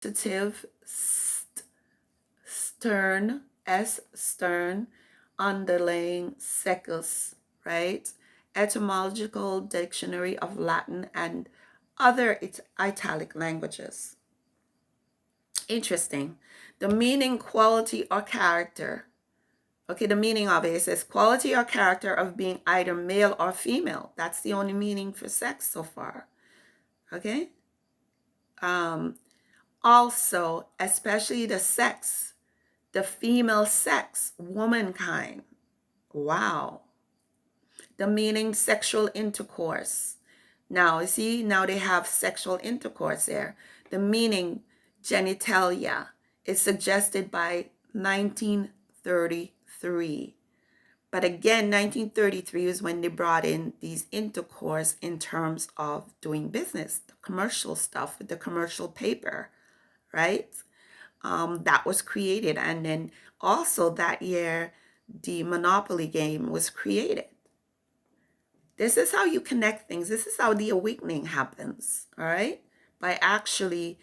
Sensitive, stern, stern, underlying secus, right? Etymological Dictionary of Latin and other italic languages. Interesting. The meaning, quality or character. Okay, the meaning of it, it says quality or character of being either male or female. That's the only meaning for sex so far. Okay. Um, Also, especially the sex, the female sex, womankind. Wow. The meaning, sexual intercourse. Now, you see, now they have sexual intercourse there. The meaning, genitalia, is suggested by 1933. But again, 1933 is when they brought in these intercourse in terms of doing business, the commercial stuff with the commercial paper, right? That was created. And then also that year, the Monopoly game was created. This is how you connect things. This is how the awakening happens, all right? By actually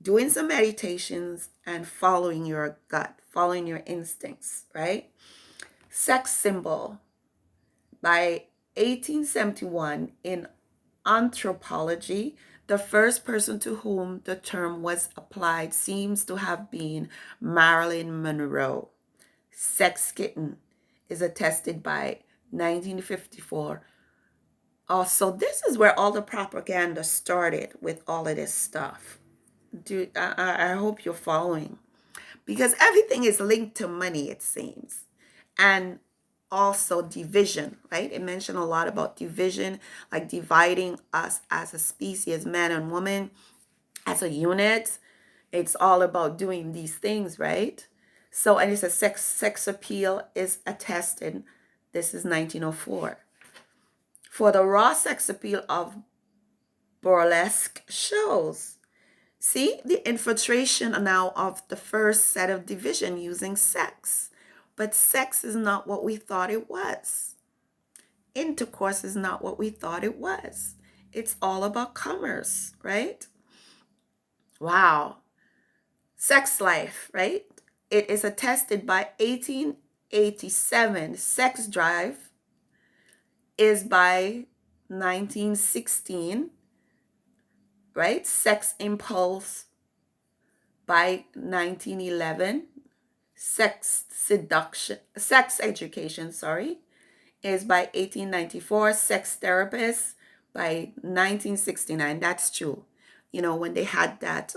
doing some meditations and following your gut, following your instincts, right? Sex symbol by 1871 in anthropology, the first person to whom the term was applied seems to have been Marilyn Monroe. Sex kitten is attested by 1954. Also, this is where all the propaganda started with all of this stuff. I hope you're following because everything is linked to money, it seems. And also division, right? It mentioned a lot about division, like dividing us as a species, man and woman, as a unit. It's all about doing these things, right? So, and it's a sex appeal is attested. This is 1904. For the raw sex appeal of burlesque shows. See the infiltration now of the first set of division using sex. But sex is not what we thought it was. Intercourse is not what we thought it was. It's all about commerce, right? Wow. Sex life, right? It is attested by 1887. Sex drive is by 1916, right? Sex impulse by 1911. Sex education, sorry, is by 1894. Sex therapist by 1969. That's true. You know, when they had that,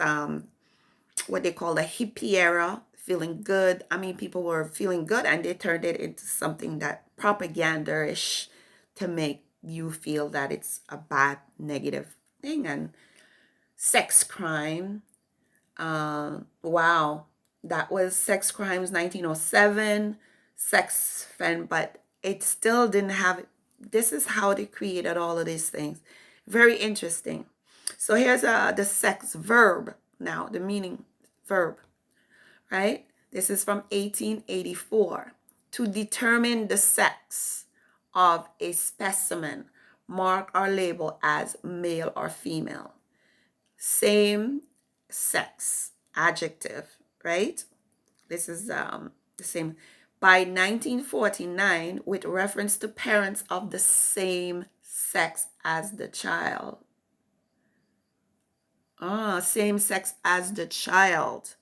what they call the hippie era, feeling good. I mean, people were feeling good and they turned it into something that propaganda-ish to make you feel that it's a bad, negative thing. And sex crime. Wow. That was sex crimes 1907, sex fan, but it still didn't have, this is how they created all of these things. Very interesting. So here's the sex verb now, the meaning verb, right? This is from 1884. To determine the sex of a specimen, mark or label as male or female. Same sex, adjective, right? This is the same. By 1949, with reference to parents of the same sex as the child. Same sex as the child.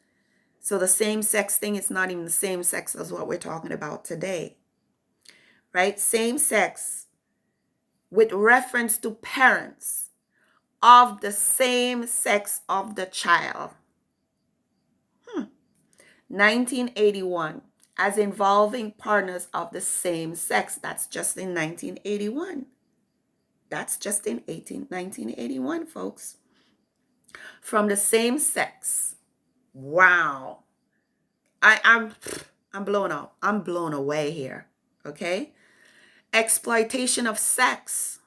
So the same sex thing is not even the same sex as what we're talking about today, right? Same sex with reference to parents of the same sex of the child. 1981, as involving partners of the same sex. That's just in 1981. That's just in 1981, folks. From the same sex. Wow. I'm blown out. I'm blown away here. Okay? Exploitation of sex,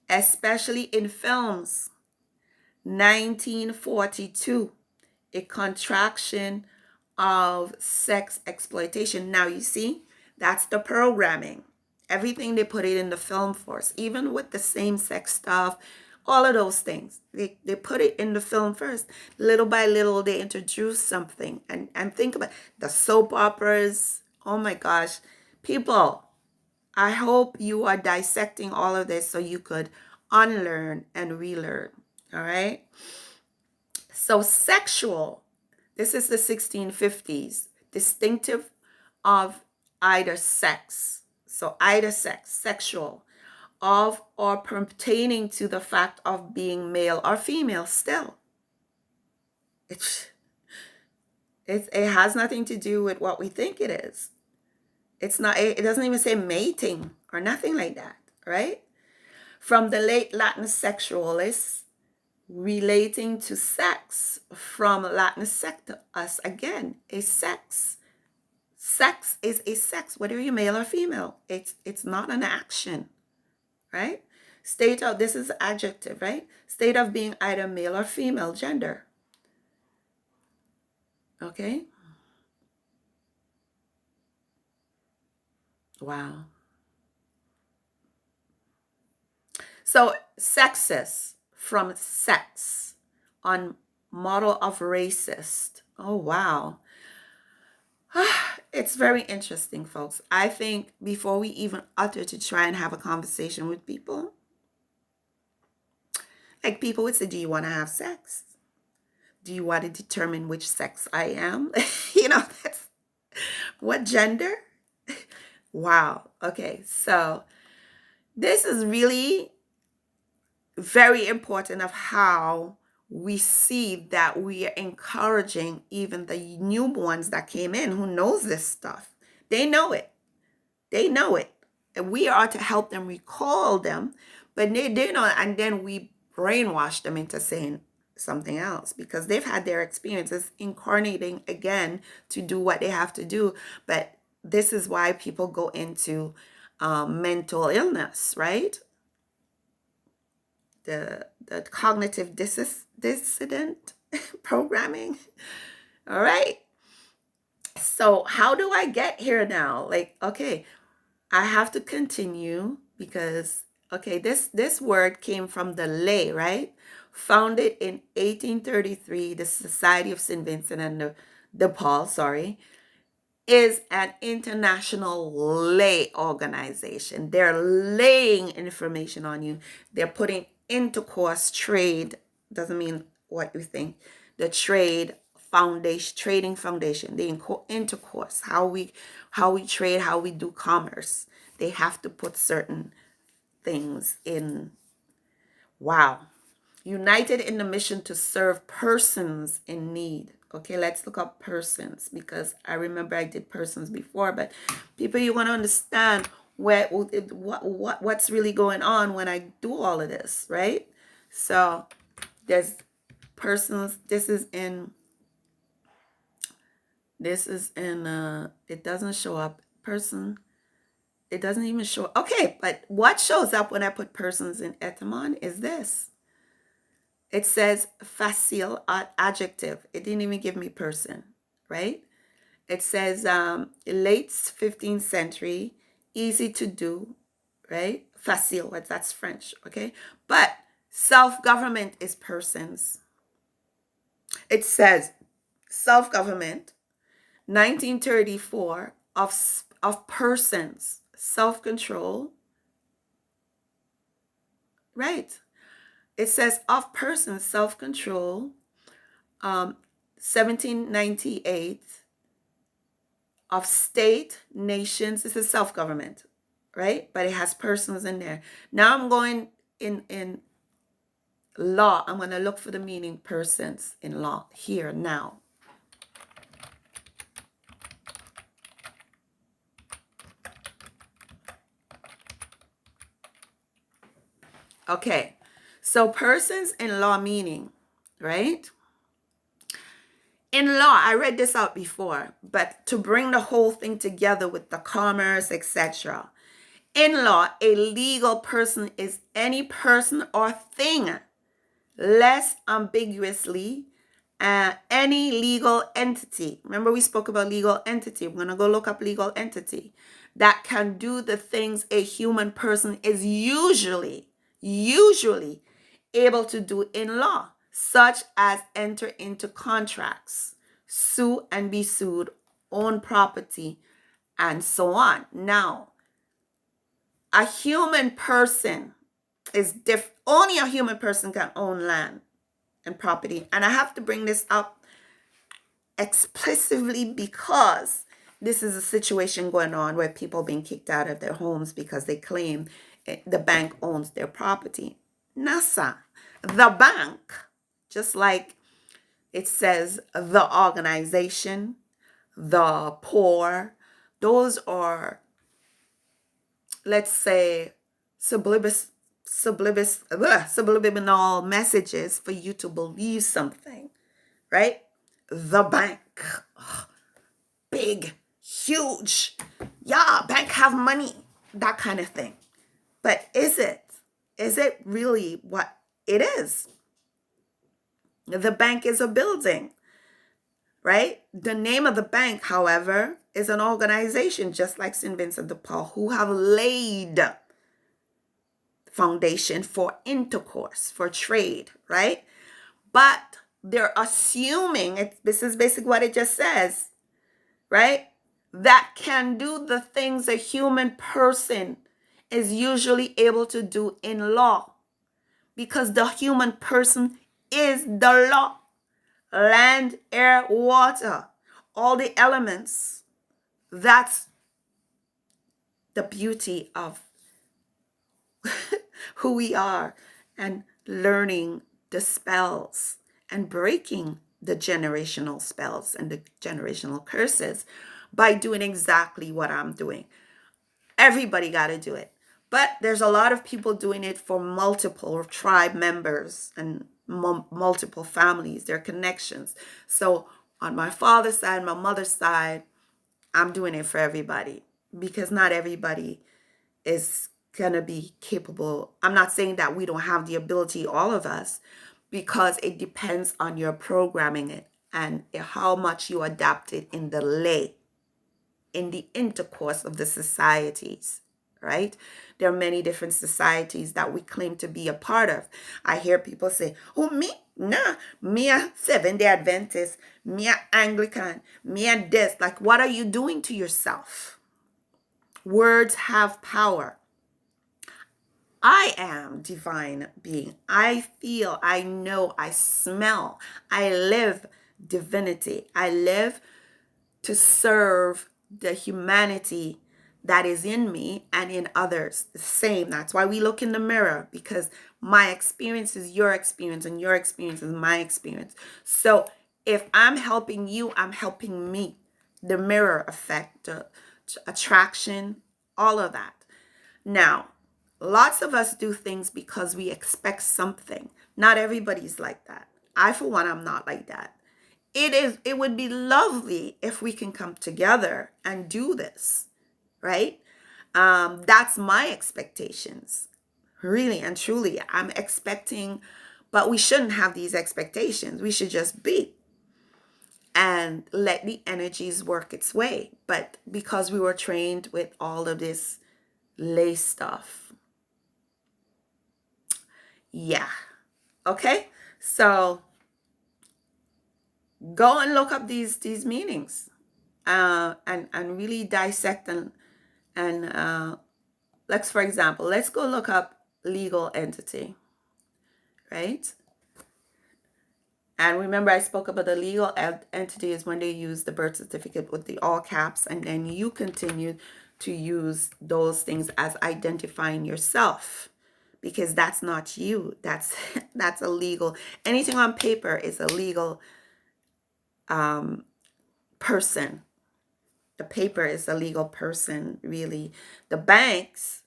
especially in films. 1942, a contraction of sex exploitation. Now you see, that's the programming. Everything they put it in the film force, even with the same sex stuff, All of those things. They put it in the film first. Little by little, they introduce something. And think about the soap operas. Oh my gosh. People, I hope you are dissecting all of this so you could unlearn and relearn. All right. So sexual, this is the 1650s, distinctive of either sex. So either sex, sexual, of or pertaining to the fact of being male or female still. It's, it has nothing to do with what we think it is. It's not, it doesn't even say mating or nothing like that, right? From the late Latin sexualis, relating to sex, from Latin sectus, again, a sex. Sex is a sex, whether you're male or female. It's not an action, right? State of, this is adjective, right? State of being either male or female gender. Okay? Wow. So sexist, from sex, on model of racist. Oh, wow. It's very interesting, folks. I think before we even utter to try and have a conversation with people, like people would say, do you want to have sex? Do you want to determine which sex I am? That's what gender? Wow. Okay. So this is really very important of how we see that we are encouraging even the new ones that came in who knows this stuff. They know it. They know it. And we are to help them recall them, but they know, and then we brainwash them into saying something else because they've had their experiences incarnating again to do what they have to do. But this is why people go into mental illness, right? The cognitive dissident programming. All right. So how do I get here now? Like, okay, I have to continue because, okay, this word came from the lay, right? Founded in 1833, the Society of St. Vincent and de Paul, sorry, is an international lay organization. They're laying information on you. They're putting intercourse, trade, doesn't mean what you think, the trade foundation, trading foundation, the intercourse, how we trade, how we do commerce. They have to put certain things in. Wow. United in the mission to serve persons in need. Okay, let's look up persons because I remember I did persons before, but people, you want to understand what's really going on when I do all of this, right? So there's persons. This is in it doesn't show up. Person, it doesn't even show. Okay, but what shows up when I put persons in etymon is this. It says facile adjective. It didn't even give me person, right? It says late 15th century, easy to do, right? Facile, that's French, okay? But self-government is persons. It says self-government, 1934, of persons, self-control, right? It says of persons, self-control, 1798, of state, nations. This is self-government, right? But it has persons in there. Now I'm going in law. I'm going to look for the meaning persons in law here now. Okay, so persons in law meaning, right? In law, I read this out before, but to bring the whole thing together with the commerce, etc. In law, a legal person is any person or thing, less ambiguously, any legal entity. Remember we spoke about legal entity. We're going to go look up legal entity. That can do the things a human person is usually able to do in law, such as enter into contracts, sue and be sued, own property, and so on. Now, a human person is different. Only a human person can own land and property. And I have to bring this up explicitly because this is a situation going on where people are being kicked out of their homes because they claim the bank owns their property. NASA, the bank, just like it says the organization, the poor, those are, let's say, subliminal messages for you to believe something, right? The bank, big, huge, yeah, bank have money, that kind of thing. But is it? Is it really what it is? The bank is a building, right? The name of the bank, however, is an organization, just like St. Vincent de Paul, who have laid foundation for intercourse, for trade, right? But they're assuming, this is basically what it just says, right? That can do the things a human person is usually able to do in law, because the human person is the law. Land, air, water, all the elements. That's the beauty of who we are, and learning the spells and breaking the generational spells and the generational curses by doing exactly what I'm doing. Everybody got to do it. But there's a lot of people doing it for multiple tribe members and multiple families, their connections. So on my father's side, my mother's side, I'm doing it for everybody, because not everybody is going to be capable. I'm not saying that we don't have the ability, all of us, because it depends on your programming it and how much you adapt it in the lay, in the intercourse of the societies, right? There are many different societies that we claim to be a part of. I hear people say, oh, me? Nah, me a Seventh-day Adventist, me a Anglican, me a this. Like, what are you doing to yourself? Words have power. I am divine being. I feel, I know, I smell, I live divinity. I live to serve the humanity that is in me and in others. The same. That's why we look in the mirror, because my experience is your experience and your experience is my experience. So if I'm helping you, I'm helping me. The mirror effect, the attraction, all of that. Now, lots of us do things because we expect something. Not everybody's like that. I, for one, I'm not like that. It would be lovely if we can come together and do this, right? That's my expectations, really and truly. I'm expecting, but we shouldn't have these expectations. We should just be and let the energies work its way. But because we were trained with all of this lay stuff, yeah, okay. So go and look up these meanings, and really dissect and let's, for example, let's go look up legal entity, right? And remember, I spoke about the legal entity is when they use the birth certificate with the all caps, and then you continue to use those things as identifying yourself, because that's not you. That's that's a legal. Anything on paper is a legal person. The paper is a legal person, really. The banks,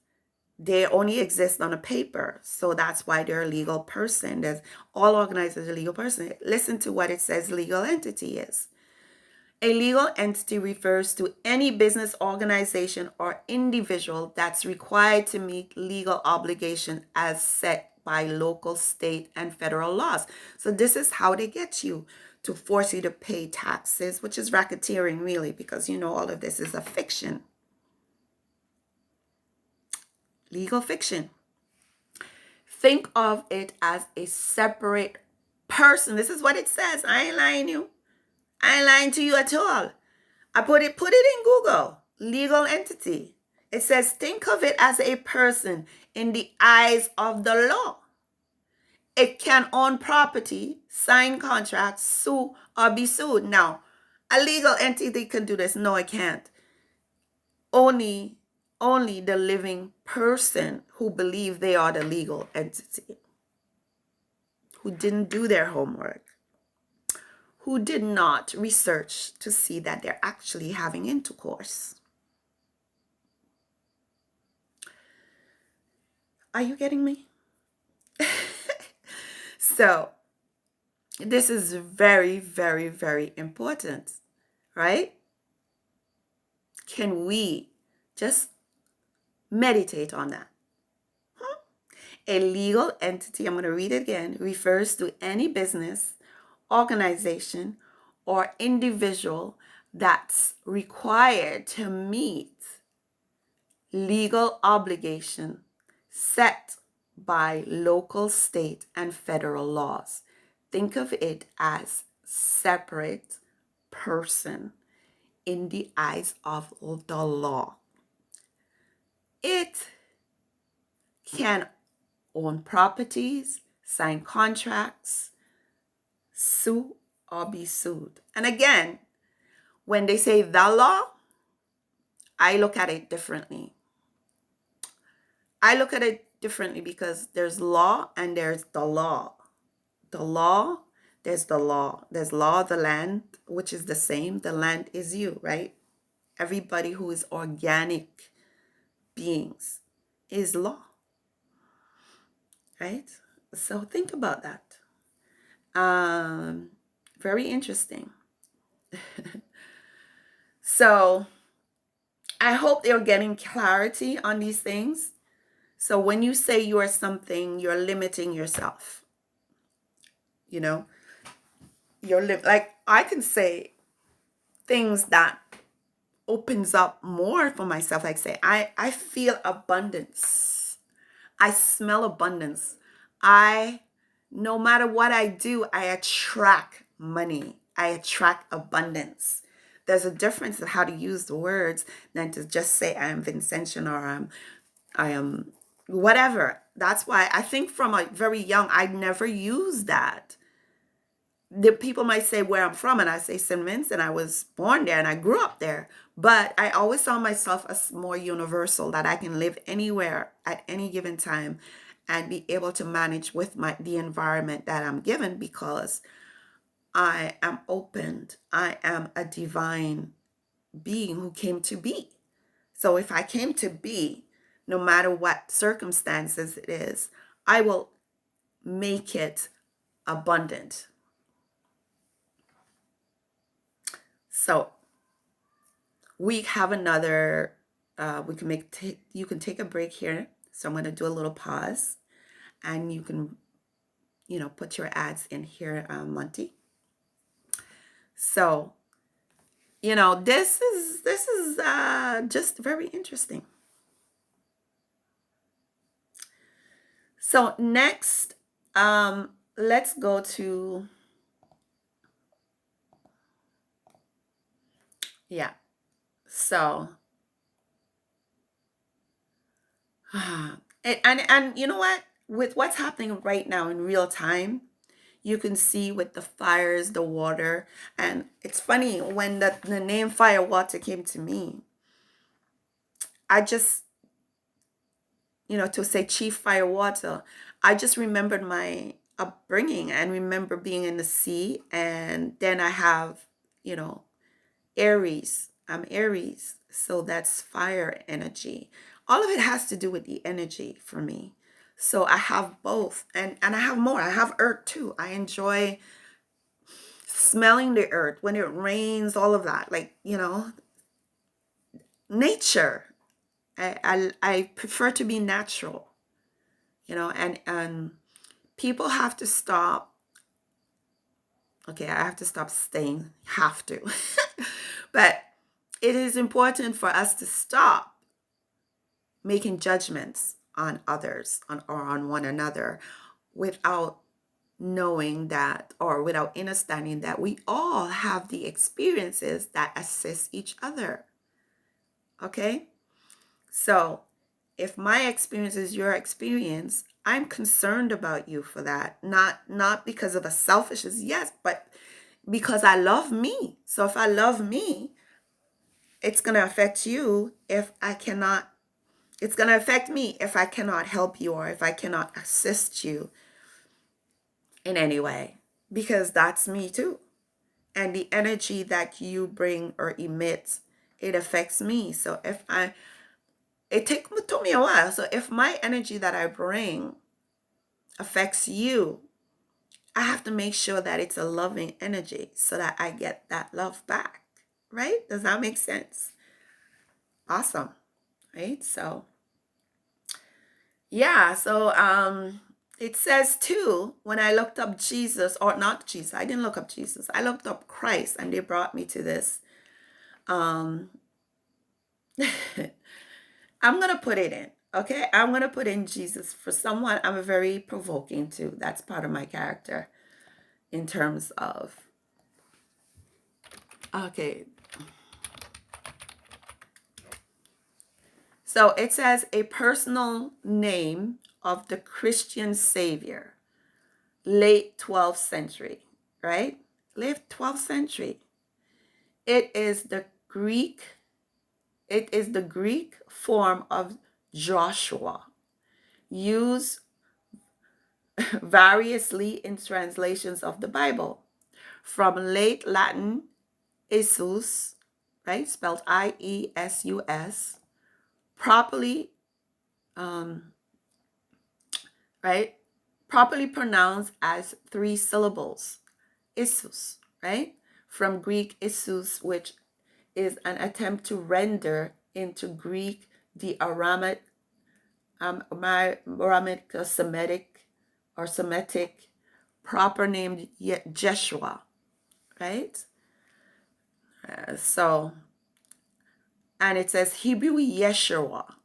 they only exist on a paper, so that's why they're a legal person. There's all organized as a legal person. Listen to what it says legal entity is. A legal entity refers to any business, organization, or individual that's required to meet legal obligation as set by local, state, and federal laws. So this is how they get you, to force you to pay taxes, which is racketeering, really, because you know all of this is a fiction. Legal fiction. Think of it as a separate person. This is what it says. I ain't lying you. I ain't lying to you at all. Put it in Google. Legal entity. It says think of it as a person in the eyes of the law. It can own property, sign contracts, sue, or be sued. Now, a legal entity can do this. No, it can't. Only the living person who believe they are the legal entity, who didn't do their homework, who did not research to see that they're actually having intercourse. Are you getting me? So, this is very, very, very important, right? Can we just meditate on that? A legal entity, I'm going to read it again, refers to any business, organization, or individual that's required to meet legal obligation set by local, state, and federal laws. Think of it as separate person in the eyes of the law. It can own properties, sign contracts, sue, or be sued. And again, when they say the law, I look at it differently. I look at it differently because there's law and there's the law. The law, there's the law. There's law of the land, which is the same. The land is you, right? Everybody who is organic beings is law, right? So think about that. Very interesting. So I hope they're getting clarity on these things. So when you say you are something, you're limiting yourself. You know, like I can say things that opens up more for myself. Like say, I feel abundance. I smell abundance. No matter what I do, I attract money. I attract abundance. There's a difference in how to use the words than to just say I am Vincentian or I am whatever. That's why I think from a very young, I never used that. The people might say where I'm from, and I say St. Vincent. I was born there and I grew up there. But I always saw myself as more universal, that I can live anywhere at any given time and be able to manage with the environment that I'm given, because I am opened. I am a divine being who came to be. So if I came to be, no matter what circumstances it is, I will make it abundant. So we have another, you can take a break here. So I'm going to do a little pause and you can, put your ads in here, Monty. So, this is just very interesting. So next, let's go to, yeah. So, and you know what? With what's happening right now in real time, you can see with the fires, the water, and it's funny when the name Fire Water came to me. I just, to say Chief Fire Water, I just remembered my upbringing and remember being in the sea, and then I have, Aries. I'm Aries, so that's fire energy. All of it has to do with the energy for me. So I have both, and I have more. I have earth too. I enjoy smelling the earth when it rains, all of that. Like, nature. I prefer to be natural, and people have to stop. Okay, I have to stop saying have to. But it is important for us to stop making judgments on others or on one another without knowing that, or without understanding that we all have the experiences that assist each other. Okay? So if my experience is your experience, I'm concerned about you for that. Not because of a selfishness, yes, but because I love me. So if I love me, it's going to affect you if I cannot, it's going to affect me if I cannot help you or if I cannot assist you in any way, because that's me too. And the energy that you bring or emit, it affects me. So if it took me a while. So if my energy that I bring affects you, I have to make sure that it's a loving energy so that I get that love back. Right? Does that make sense? Awesome. Right? So yeah, so it says too, when I looked up Jesus, or not Jesus, I didn't look up Jesus. I looked up Christ and they brought me to this. I'm gonna put it in. Okay, I'm gonna put in Jesus. For someone, I'm very provoking too. That's part of my character in terms of, okay. So it says a personal name of the Christian Savior, late 12th century, right? Late 12th century. It is the Greek, it is the Greek form of Joshua, used variously in translations of the Bible, from late Latin Iesus, right, spelled Iesus, properly, right, properly pronounced as 3 syllables, Iesus, right, from Greek Iesus, which is an attempt to render into Greek the Aramaic, Semitic or Semitic proper name Jeshua, right? So, and it says Hebrew Yeshua,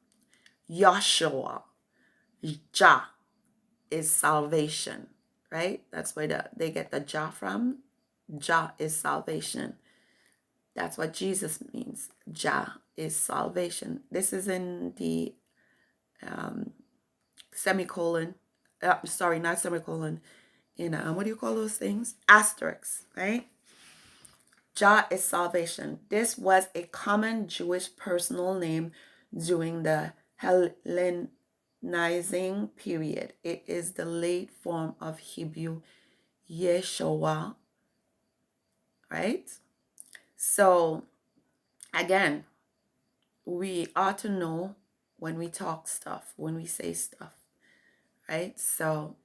Joshua, Jah is salvation, right? That's where they get the Jah from. Jah is salvation. That's what Jesus means. Jah is salvation. This is in the semicolon. Sorry, not semicolon. In what do you call those things? Asterisks, right? Jah is salvation. This was a common Jewish personal name during the Hellenizing period. It is the late form of Hebrew Yeshua, right? So again, we ought to know when we talk stuff, when we say stuff, right? So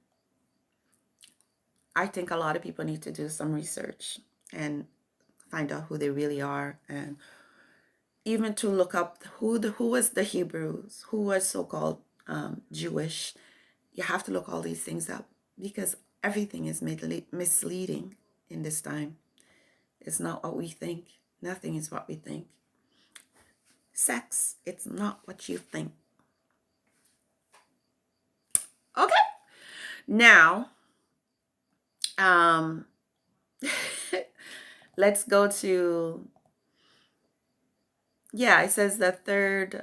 I think a lot of people need to do some research and find out who they really are, and even to look up who was the Hebrews, who was so-called Jewish. You have to look all these things up, because everything is misleading in this time. It's not what we think. Nothing is what we think. Sex, it's not what you think. Okay. Now, let's go to, yeah, it says the third,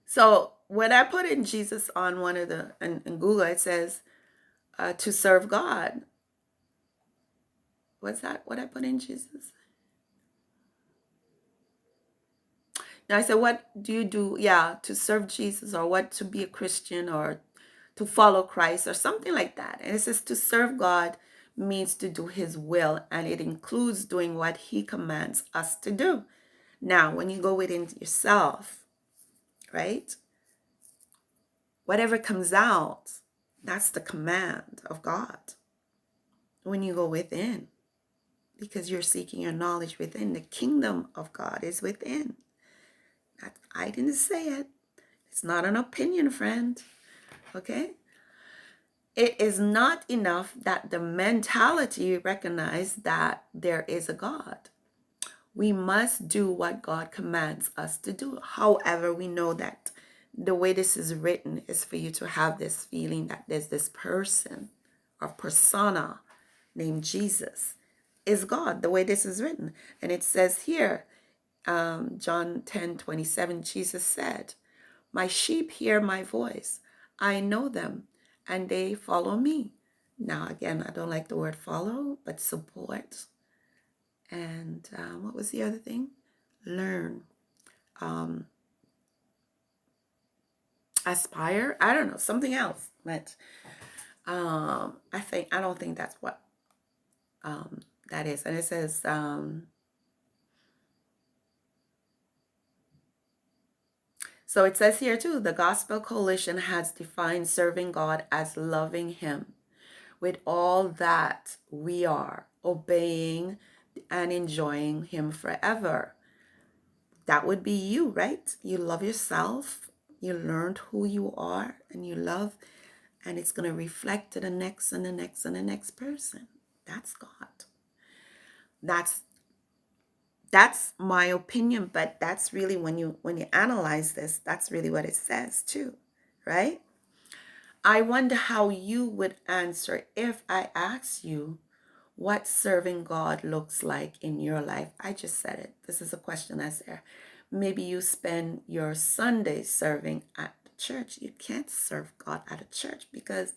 so when I put in Jesus on one of the, in Google, it says to serve God. What's that? What I put in Jesus? Now I said, what do you do? Yeah, to serve Jesus, or what, to be a Christian, or to follow Christ, or something like that. And it says to serve God means to do his will, and it includes doing what he commands us to do. Now, when you go within yourself, right? Whatever comes out, that's the command of God. When you go within, because you're seeking your knowledge within, the kingdom of God is within. I didn't say it. It's not an opinion, friend. Okay? It is not enough that the mentality recognize that there is a God. We must do what God commands us to do. However, we know that the way this is written is for you to have this feeling that there's this person or persona named Jesus is God, the way this is written. And it says here, John 10:27, Jesus said, "My sheep hear my voice. I know them, and they follow me." Now, again, I don't like the word follow, but support. And what was the other thing? Learn. Um, aspire. I don't know, something else. But I don't think that's what that is. And it says, so it says here too, the Gospel Coalition has defined serving God as loving Him with all that we are, obeying and enjoying Him forever. That would be you, right? You love yourself, you learned who you are, and you love, and it's going to reflect to the next and the next and the next person. That's God. That's that's my opinion, but that's really when you analyze this, that's really what it says too, right? I wonder how you would answer if I asked you what serving God looks like in your life. I just said it. This is a question that's there. Maybe you spend your Sunday serving at the church. You can't serve God at a church because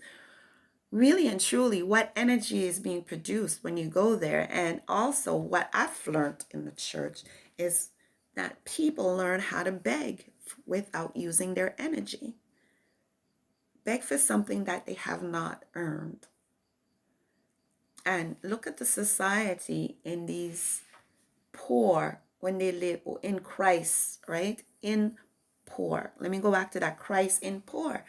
really and truly, what energy is being produced when you go there. And also, what I've learned in the church is that people learn how to beg without using their energy. Beg for something that they have not earned. And look at the society in these poor when they live in Christ, right? In poor. Let me go back to that Christ in poor.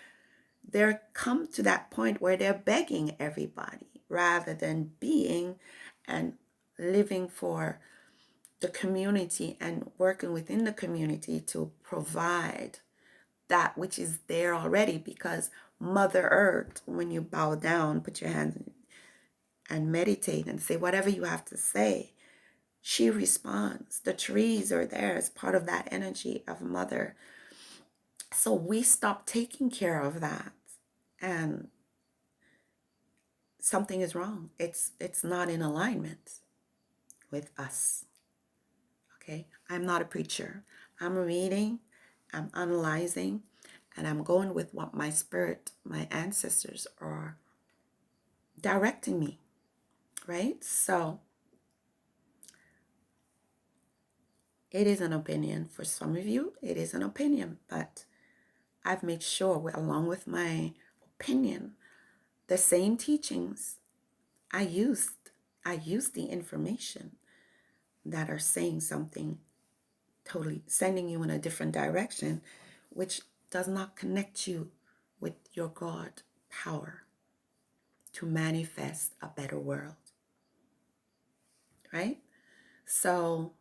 They're come to that point where they're begging everybody rather than being and living for the community and working within the community to provide that which is there already, because Mother Earth, when you bow down, put your hands and meditate and say whatever you have to say, she responds. The trees are there as part of that energy of Mother. So we stop taking care of that, and something is wrong. It's not in alignment with us. Okay? I'm not a preacher. I'm reading, I'm analyzing, and I'm going with what my spirit, my ancestors are directing me, right? So it is an opinion. For some of you, it is an opinion, but I've made sure, along with my opinion, the same teachings I used, I used the information that are saying something totally, sending you in a different direction, which does not connect you with your God power to manifest a better world, right? So,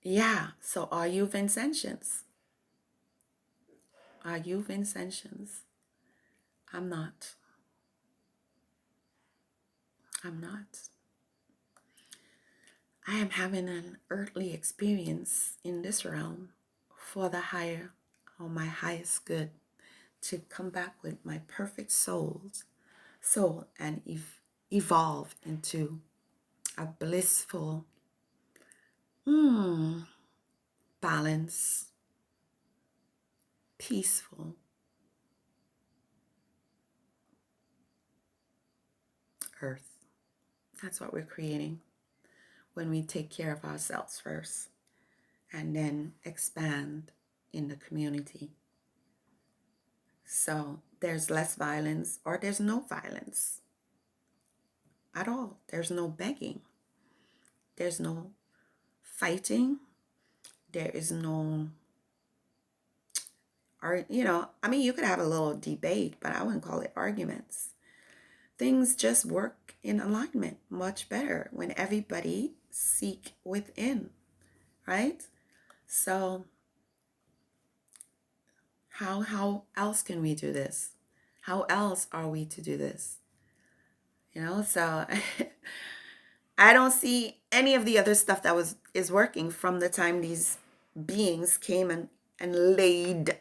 yeah. So are you Vincentians? Are you Vincentians? I'm not. I'm not. I am having an earthly experience in this realm for the higher, or my highest good, to come back with my perfect soul and evolve into a blissful, balance, peaceful earth. That's what we're creating when we take care of ourselves first and then expand in the community. So there's less violence, or there's no violence at all. There's no begging. There's no fighting. There is no, or I mean, you could have a little debate, but I wouldn't call it arguments. Things just work in alignment much better when everybody seek within, right? So how else can we do this? How else are we to do this? So I don't see any of the other stuff that was is working from the time these beings came and laid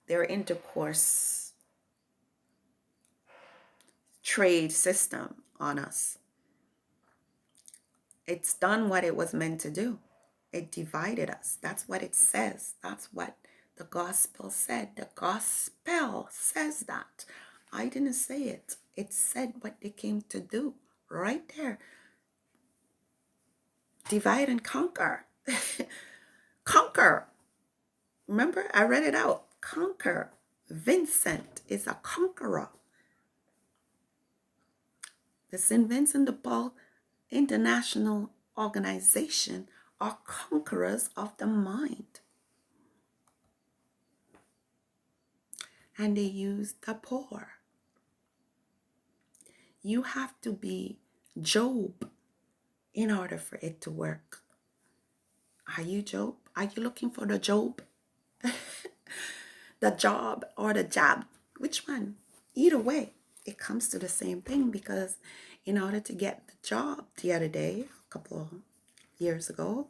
their intercourse trade system on us. It's done what it was meant to do. It divided us. That's what it says. That's what the gospel said. The gospel says that. I didn't say it. It said what they came to do right there. Divide and conquer. Conquer. Remember, I read it out. Conquer. Vincent is a conqueror. The St. Vincent de Paul International Organization are conquerors of the mind. And they use the poor. You have to be Job in order for it to work. Are you Job? Are you looking for the Job? The job or the jab? Which one? Either way, it comes to the same thing, because in order to get the job the other day, a couple of years ago,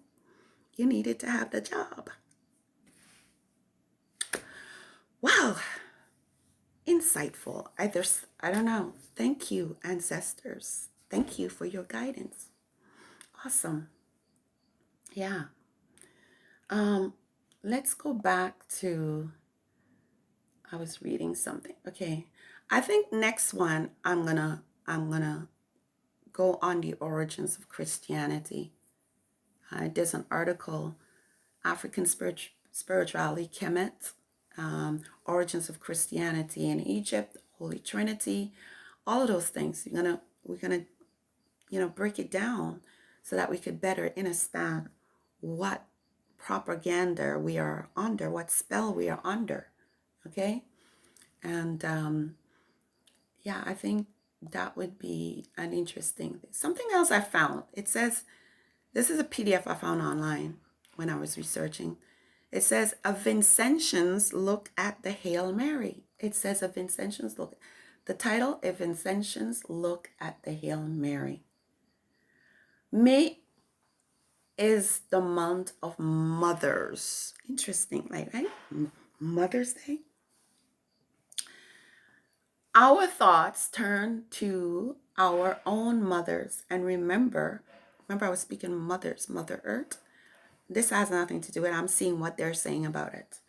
you needed to have the job. Wow, insightful. I don't know. Thank you, ancestors. Thank you for your guidance. Awesome. Yeah. Let's go back to, I was reading something. Okay. I think next one I'm gonna go on the origins of Christianity. There's an article, African Spirituality Kemet, Origins of Christianity in Egypt, Holy Trinity, all of those things. We're gonna break it down so that we could better understand what propaganda we are under, what spell we are under. Okay, and yeah, I think that would be an interesting thing. Something else I found. It says, this is a PDF I found online when I was researching. It says, a Vincentians look at the Hail Mary. It says, a Vincentians look. The title, a Vincentians look at the Hail Mary. May is the month of mothers. Interesting, like, right? Mother's Day. Our thoughts turn to our own mothers. And remember I was speaking mothers, Mother Earth. This has nothing to do with it. I'm seeing what they're saying about it.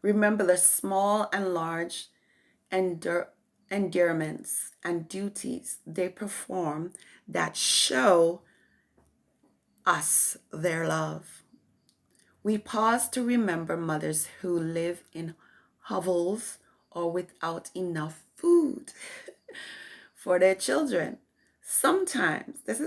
Remember the small and large endearments and duties they perform that show us their love. We pause to remember mothers who live in hovels or without enough food for their children. Sometimes, this is